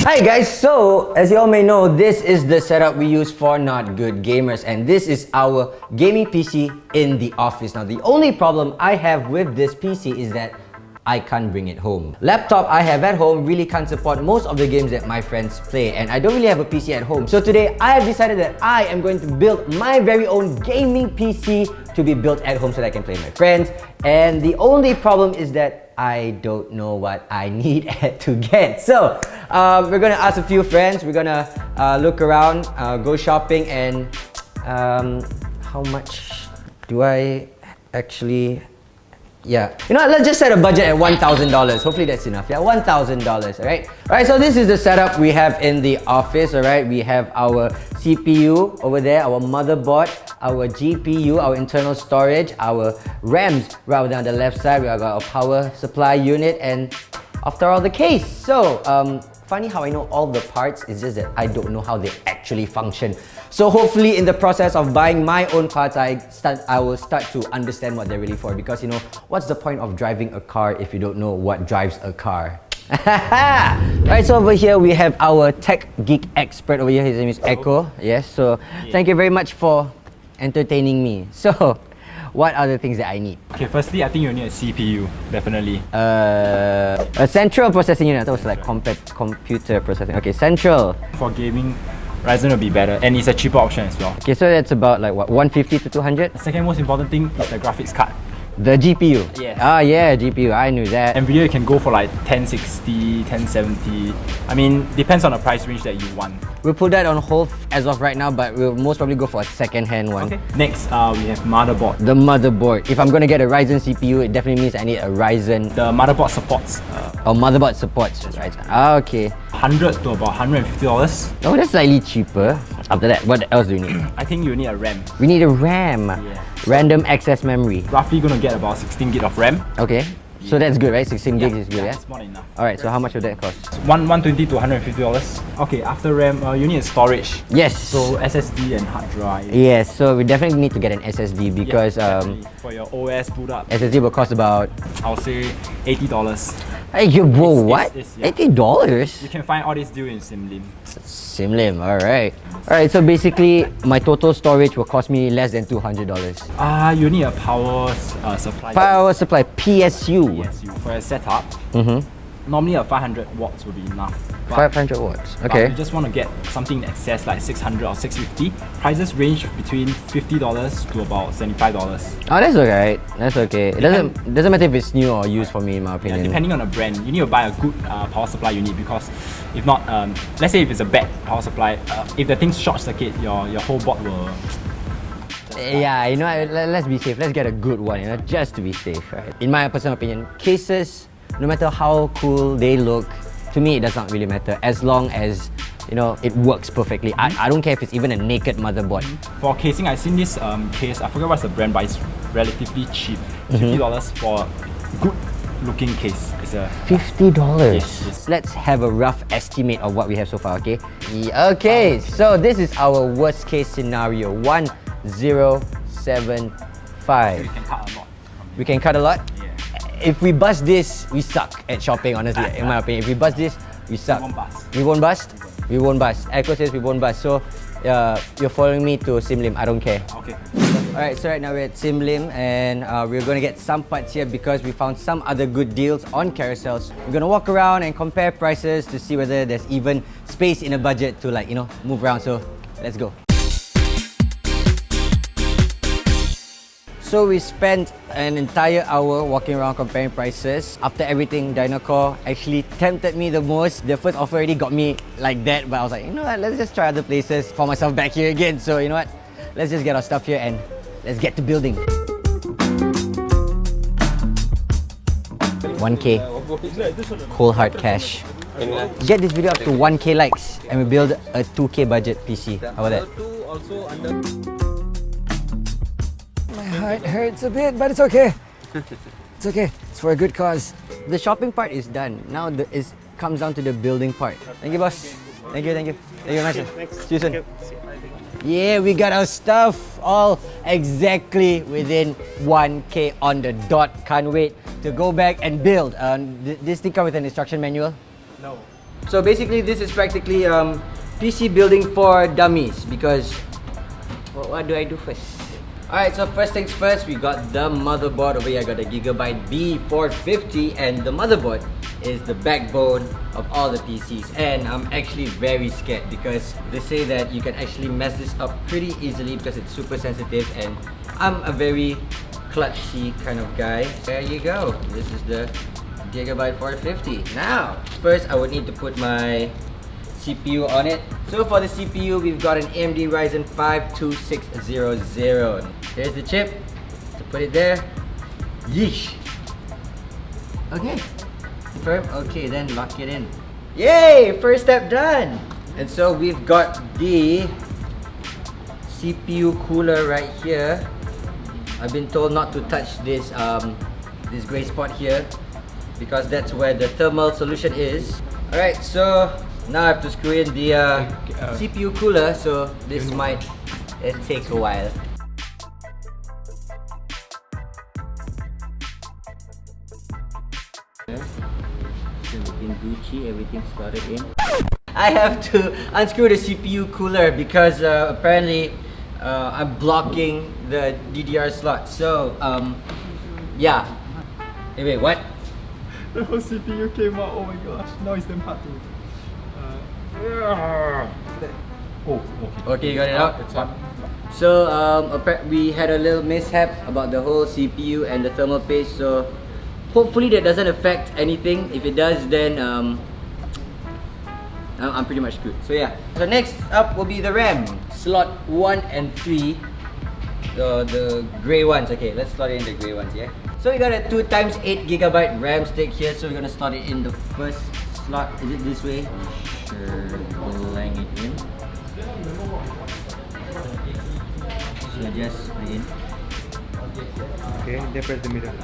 Hi guys, so as you all may know, this is the setup we use for NotGoodGamers, and this is our gaming PC in the office. Now the only problem I have with this PC is that I can't bring it home. Laptop I have at home really can't support most of the games that my friends play, and I don't really have a PC at home. So today I have decided that I am going to build my very own gaming PC to be built at home so that I can play with my friends. And the only problem is that I don't know what I need to get. So we're gonna ask a few friends, we're gonna look around, go shopping, and how much do I actually... Yeah, you know what, let's just set a budget at $1,000. Hopefully that's enough. Yeah, $1,000, alright? Alright, so this is the setup we have in the office, alright? We have our CPU over there, our motherboard, our GPU, our internal storage, our RAMs right down the left side. We have got our power supply unit, and after all, the case. So, funny how I know all the parts, it's just that I don't know how they actually function. So hopefully in the process of buying my own parts, I will start to understand what they're really for, because you know, what's the point of driving a car if you don't know what drives a car? Right, so over here we have our tech geek expert over here. His name is Echo. Yes, so thank you very much for entertaining me. So what are the things that I need? Okay, firstly, I think you need a CPU, definitely. A central processing unit. That was like computer processing. Okay, central. For gaming, Ryzen will be better, and it's a cheaper option as well. Okay, so that's about like what, 150 to 200? The second most important thing is the graphics card. The GPU? Yes. Ah yeah, GPU, I knew that. NVIDIA you can go for like 1060, 1070. I mean, depends on the price range that you want. We'll put that on hold as of right now, but we'll most probably go for a second-hand one. Okay. Next, we have motherboard. The motherboard. If I'm gonna get a Ryzen CPU, it definitely means I need a Ryzen. The motherboard supports. Motherboard supports Ryzen. Ah, okay. $100 to about $150. Oh, that's slightly cheaper. After that, what else do we need? I think you need a RAM. We need a RAM. Yeah. Random access memory. Roughly gonna get about 16 gig of RAM. Okay. So that's good, right? 16 gigs is good, yeah? It's more than enough. Alright, so how much would that cost? $120 to $150. Okay, after RAM, you need a storage. Yes. So SSD and hard drive. Yes, so we definitely need to get an SSD because for your OS boot up, SSD will cost about, I'll say $80. Hey, whoa, what? $80? You can find all this deal in SimLim. SimLim, alright. Alright, so basically my total storage will cost me less than $200. You need a power supply. Power supply, PSU. PSU. For a setup, normally a 500 watts would be enough. 500 watts, okay. But you just want to get something in excess like 600 or 650. Prices range between $50 to about $75. Oh, that's alright. That's okay. It doesn't matter if it's new or used for me, in my opinion. Yeah, depending on the brand, you need to buy a good power supply unit, because if not, let's say if it's a bad power supply, if the thing short circuit, your whole board will... Yeah, you know, let's be safe. Let's get a good one, you know, just to be safe, right? In my personal opinion, cases, no matter how cool they look, to me it does not really matter, as long as, you know, it works perfectly. I don't care if it's even a naked motherboard. For casing, I've seen this case, I forget what's the brand, but it's relatively cheap. $50 for good looking case. It's a $50? Yes. Let's have a rough estimate of what we have so far, okay? Okay, so this is our worst case scenario, 1075. We can cut a lot. We can cut a lot? Yeah. If we bust this, we suck at shopping, honestly, in my opinion. If we bust this, we suck. We won't bust. We won't bust? Echo says we won't bust. So, you're following me to SimLim. I don't care. Okay. Alright, so right now we're at SimLim, and we're going to get some parts here because we found some other good deals on carousels. We're going to walk around and compare prices to see whether there's even space in a budget to, like, you know, move around. So, let's go. So we spent an entire hour walking around comparing prices. After everything, Dynacore actually tempted me the most. The first offer already got me like that, but I was like, you know what, let's just try other places. Found myself back here again. So you know what, let's just get our stuff here and let's get to building. 1K, cold hard cash. Get this video up to 1K likes and we build a 2K budget PC. How about that? It hurts a bit, but it's okay. It's okay. It's for a good cause. The shopping part is done. Now it comes down to the building part. Thank you, boss. Thank you. Thank you very much. See you soon. Yeah, we got our stuff all exactly within 1K on the dot. Can't wait to go back and build. This thing come with an instruction manual? No. So basically, this is practically PC building for dummies because what do I do first? Alright, so first things first, we got the motherboard over here. I got a Gigabyte B450, and the motherboard is the backbone of all the PCs. And I'm actually very scared because they say that you can actually mess this up pretty easily because it's super sensitive, and I'm a very klutzy kind of guy. There you go. This is the Gigabyte 450. Now, first I would need to put my CPU on it. So for the CPU, we've got an AMD Ryzen 5 2600. Here's the chip. To put it there. Yeesh. Okay. Confirm. Okay, then lock it in. Yay! First step done. And so we've got the CPU cooler right here. I've been told not to touch this this gray spot here because that's where the thermal solution is. Alright, so now I have to screw in the CPU cooler, so this might take a while. Still looking Gucci, everything slotted in. I have to unscrew the CPU cooler because apparently I'm blocking the DDR slot. So yeah. Hey, wait, what? The whole CPU came out. Oh my gosh! Now it's damn hard to. Oh, okay. Okay, you got it out? It's on. So we had a little mishap about the whole CPU and the thermal paste, so hopefully that doesn't affect anything. If it does, then I'm pretty much screwed. So yeah. So next up will be the RAM. Slot 1 and 3. The grey ones. Okay, let's slot in the grey ones, yeah? So we got a 2x8GB RAM stick here, so we're gonna slot it in the first slot. Is it this way? Sure, blank it in. So just put it in. Okay, then press the middle.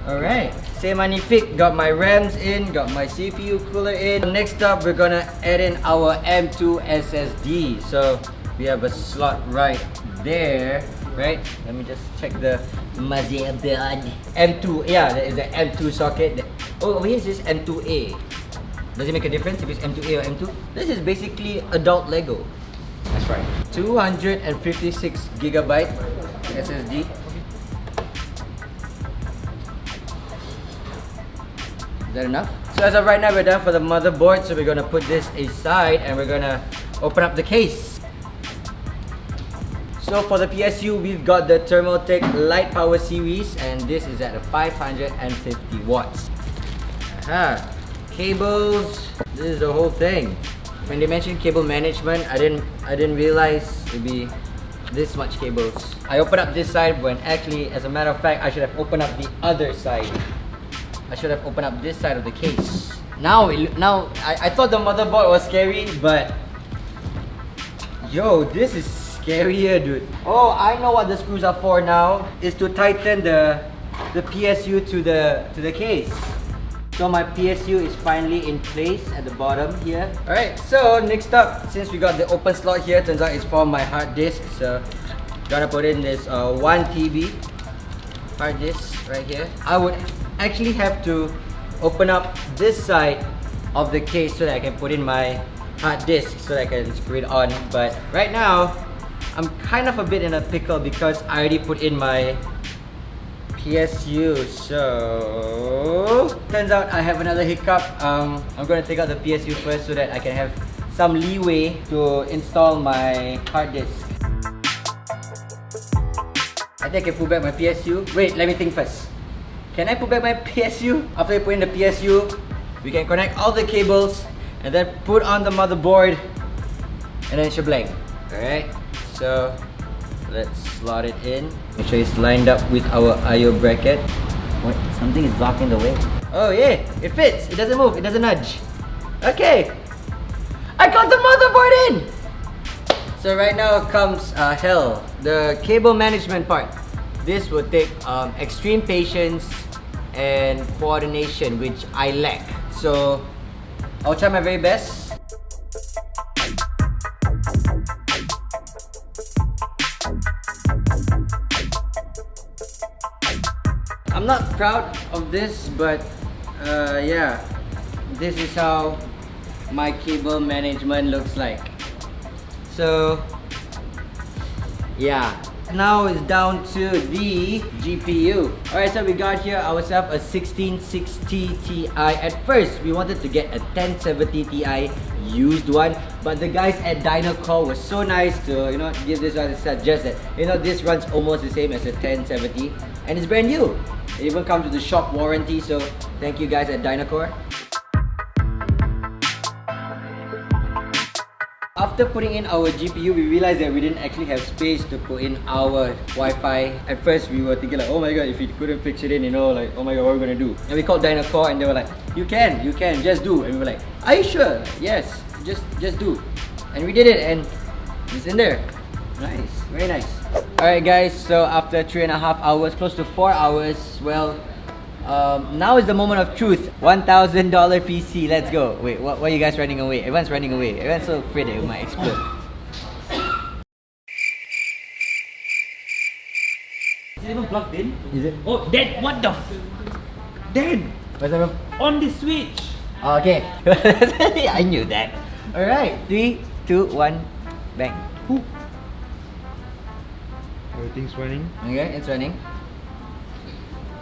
Alright, c'est magnifique. Got my RAMs in, got my CPU cooler in. Next up, we're gonna add in our M2 SSD. So we have a slot right there, right? Let me just check the motherboard. M2, yeah, there is an M2 socket. Oh, over here it says M2A. Does it make a difference if it's M2A or M2? This is basically adult Lego. That's right. 256GB SSD. Is that enough? So as of right now, we're done for the motherboard. So we're gonna put this aside and we're gonna open up the case. So for the PSU, we've got the Thermaltake Light Power Series, and this is at 550 watts. Aha. Cables. This is the whole thing. When they mentioned cable management, I didn't realize it'd be this much cables. I opened up this side when actually, as a matter of fact, I should have opened up the other side. I should have opened up this side of the case. Now I thought the motherboard was scary, but yo, this is scarier, dude. Oh, I know what the screws are for now. Is to tighten the PSU to the case. So my PSU is finally in place at the bottom here. Alright, so next up, since we got the open slot here, turns out it's for my hard disk. So gotta put in this 1 TB hard disk right here. I would actually have to open up this side of the case so that I can put in my hard disk so that I can screw it on. But right now, I'm kind of a bit in a pickle because I already put in my PSU. So turns out I have another hiccup. I'm gonna take out the PSU first so that I can have some leeway to install my hard disk. I think I can put back my PSU. Wait, let me think first. Can I put back my PSU? After I put in the PSU, we can connect all the cables and then put on the motherboard and then shebang. Alright, so let's slot it in. Make sure it's lined up with our I/O bracket. Wait, something is blocking the way. Oh yeah, it fits. It doesn't move. It doesn't nudge. Okay, I got the motherboard in. So right now comes hell, the cable management part. This will take extreme patience and coordination, which I lack. So I'll try my very best. I'm not proud of this, but Yeah, this is how my cable management looks like. So yeah, now it's down to the GPU. Alright, so we got here ourselves a 1660 Ti. At first, we wanted to get a 1070 Ti used one, but the guys at Dynacore were so nice to give this one a suggest that this runs almost the same as a 1070 and it's brand new. It even comes with the shop warranty, so thank you guys at Dynacore. After putting in our GPU, we realized that we didn't actually have space to put in our Wi-Fi. At first, we were thinking like, oh my god, if we couldn't fix it in, like, oh my god, what are we gonna do? And we called Dynacore and they were like, you can, just do. And we were like, are you sure? Yes, just do. And we did it and it's in there. Nice, very nice. Alright guys, so after 3.5 hours, close to 4 hours, well, now is the moment of truth. $1,000 PC, let's go. Wait, what are you guys running away? Everyone's running away. Everyone's so afraid that it might explode. Is it even plugged in? Is it? Oh, Dad, what the Dad! What's up? On the switch! Okay. I knew that. Alright, 3, 2, 1, bang. Whew. Everything's running. Okay, it's running.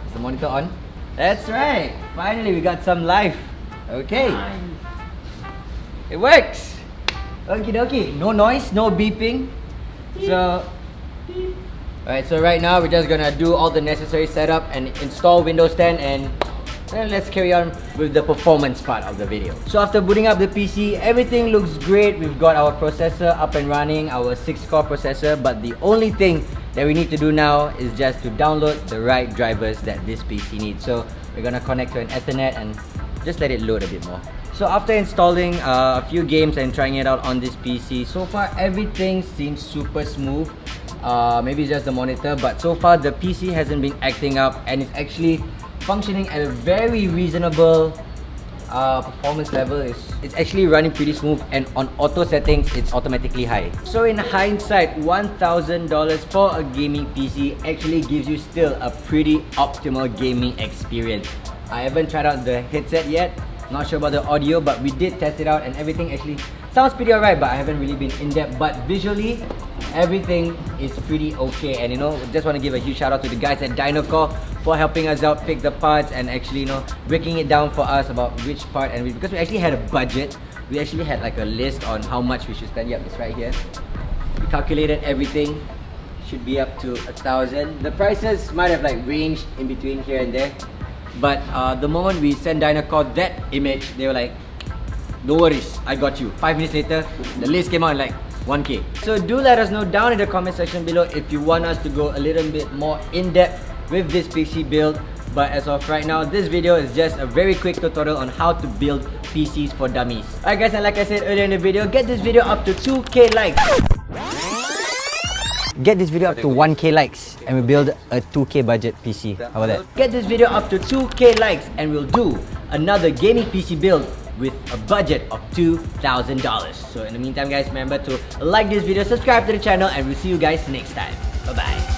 Is the monitor on? That's right! Finally, we got some life. Okay. It works! Okie dokie. No noise, no beeping. So... Alright, so right now we're just gonna do all the necessary setup and install Windows 10 and then let's carry on with the performance part of the video. So after booting up the PC, everything looks great. We've got our processor up and running, our 6-core processor, but the only thing that we need to do now is just to download the right drivers that this PC needs. So we're gonna connect to an Ethernet and just let it load a bit more. So after installing a few games and trying it out on this PC, so far everything seems super smooth. Maybe it's just the monitor, but so far the PC hasn't been acting up and it's actually functioning at a very reasonable performance level. It's actually running pretty smooth and on auto settings it's automatically high. So in hindsight, $1,000 for a gaming PC actually gives you still a pretty optimal gaming experience. I haven't tried out the headset yet, not sure about the audio, but we did test it out and everything actually sounds pretty alright, but I haven't really been in depth. But visually, everything is pretty okay. And just want to give a huge shout out to the guys at Dynacore for helping us out pick the parts and actually breaking it down for us about which part. And because we actually had a budget, we actually had like a list on how much we should spend. Yep, it's right here. We calculated everything. Should be up to 1,000. The prices might have like ranged in between here and there, but the moment we sent Dynacore that image, they were like, no worries, I got you. 5 minutes later, the list came out in like 1K. So do let us know down in the comment section below if you want us to go a little bit more in depth with this PC build. But as of right now, this video is just a very quick tutorial on how to build PCs for dummies. Alright guys, and like I said earlier in the video, get this video up to 2K likes. Get this video up to 1K likes and we build a 2K budget PC. How about that? Get this video up to 2K likes and we'll do another gaming PC build with a budget of $2,000. So in the meantime guys, remember to like this video, subscribe to the channel, and we'll see you guys next time. Bye bye.